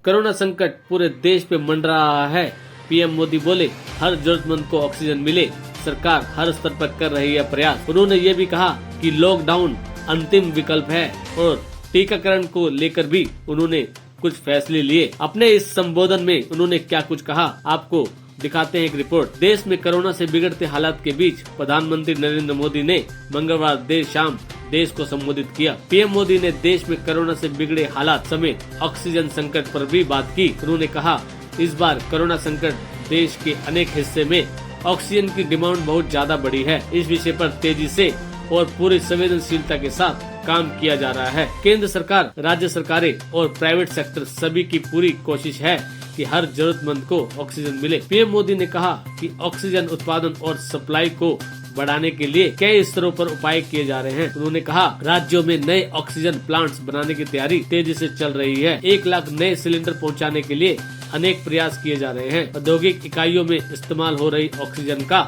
Corona संकट पूरे देश पे मंडरा रहा है। पीएम मोदी बोले, हर जरूरतमंद को ऑक्सीजन मिले, सरकार हर स्तर पर कर रही है प्रयास। उन्होंने ये भी कहा कि लॉकडाउन अंतिम विकल्प है और टीकाकरण को लेकर भी उन्होंने कुछ फैसले लिए। अपने इस संबोधन में उन्होंने क्या कुछ कहा, आपको दिखाते हैं एक रिपोर्ट। देश में कोरोना से बिगड़ते हालात के बीच प्रधानमंत्री नरेंद्र मोदी ने मंगलवार देर शाम देश को संबोधित किया। पीएम मोदी ने देश में कोरोना से बिगड़े हालात समेत ऑक्सीजन संकट पर भी बात की। उन्होंने कहा, इस बार कोरोना संकट देश के अनेक हिस्से में ऑक्सीजन की डिमांड बहुत ज्यादा बढ़ी है। इस विषय पर तेजी से और पूरी संवेदनशीलता के साथ काम किया जा रहा है। केंद्र सरकार, राज्य सरकारें और प्राइवेट सेक्टर सभी की पूरी कोशिश है कि हर जरूरतमंद को ऑक्सीजन मिले। पीएम मोदी ने कहा कि ऑक्सीजन उत्पादन और सप्लाई को बढ़ाने के लिए कई स्तरों पर उपाय किए जा रहे हैं। उन्होंने कहा, राज्यों में नए ऑक्सीजन प्लांट्स बनाने की तैयारी तेजी से चल रही है। 1 लाख नए सिलेंडर पहुंचाने के लिए अनेक प्रयास किए जा रहे हैं। औद्योगिक इकाइयों में इस्तेमाल हो रही ऑक्सीजन का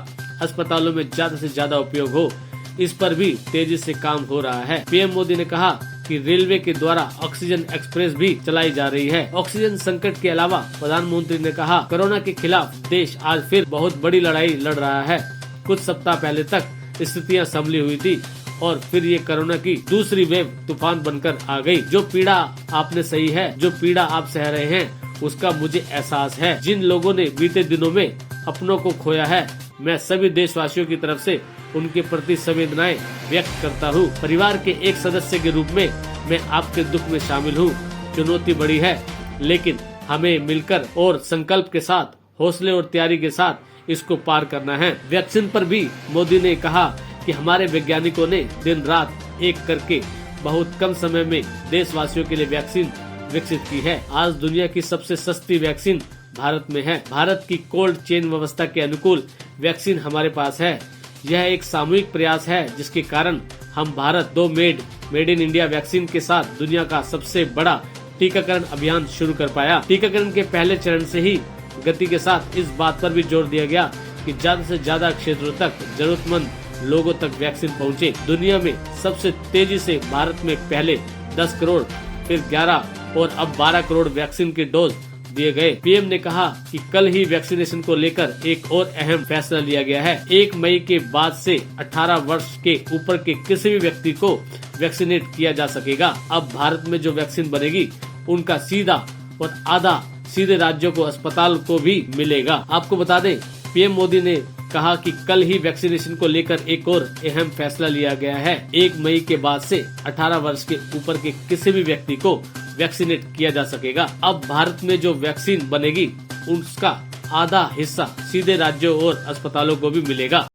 अस्पतालों में ज्यादा से ज्यादा उपयोग हो, इस पर भी तेजी से काम हो रहा है। पीएम मोदी ने कहा कि रेलवे के द्वारा ऑक्सीजन एक्सप्रेस भी चलाई जा रही है। ऑक्सीजन संकट के अलावा प्रधानमंत्री ने कहा, कोरोना के खिलाफ देश आज फिर बहुत बड़ी लड़ाई लड़ रहा है। कुछ सप्ताह पहले तक स्थितियां संभली हुई थी और फिर ये कोरोना की दूसरी वेव तूफान बनकर आ गई। जो पीड़ा आपने सही है, जो पीड़ा आप सह रहे हैं, उसका मुझे एहसास है। जिन लोगों ने बीते दिनों में अपनों को खोया है, मैं सभी देशवासियों की तरफ से उनके प्रति संवेदनाएं व्यक्त करता हूँ। परिवार के एक सदस्य के रूप में मैं आपके दुख में शामिल हूँ। चुनौती बड़ी है, लेकिन हमें मिलकर और संकल्प के साथ, हौसले और तैयारी के साथ इसको पार करना है। वैक्सीन पर भी मोदी ने कहा कि हमारे वैज्ञानिकों ने दिन रात एक करके बहुत कम समय में देशवासियों के लिए वैक्सीन विकसित की है। आज दुनिया की सबसे सस्ती वैक्सीन भारत में है। भारत की कोल्ड चेन व्यवस्था के अनुकूल वैक्सीन हमारे पास है। यह एक सामूहिक प्रयास है जिसके कारण हम Bharat 2 made in India vaccine के साथ दुनिया का सबसे बड़ा टीकाकरण अभियान शुरू कर पाया। टीकाकरण के पहले चरण से ही गति के साथ इस बात पर भी जोर दिया गया कि ज्यादा से ज्यादा क्षेत्रों तक जरूरतमंद लोगों तक वैक्सीन पहुंचे। दुनिया में सबसे तेजी से भारत में पहले 10 करोड़, फिर 11 और अब 12 करोड़ वैक्सीन के डोज दिए गए। पीएम ने कहा कि कल ही वैक्सीनेशन को लेकर एक और अहम फैसला लिया गया है। 1 मई के बाद से 18 वर्ष के ऊपर के किसी भी व्यक्ति को वैक्सीनेट किया जा सकेगा। अब भारत में जो वैक्सीन बनेगी उनका सीधा और आधा सीधे राज्यों को, अस्पताल को भी मिलेगा। आपको बता दें, पीएम मोदी ने कहा कि कल ही वैक्सीनेशन को लेकर एक और अहम फैसला लिया गया है। 1 मई के बाद से 18 वर्ष के ऊपर के किसी भी व्यक्ति को वैक्सीनेट किया जा सकेगा। अब भारत में जो वैक्सीन बनेगी उसका आधा हिस्सा सीधे राज्यों और अस्पतालों को भी मिलेगा।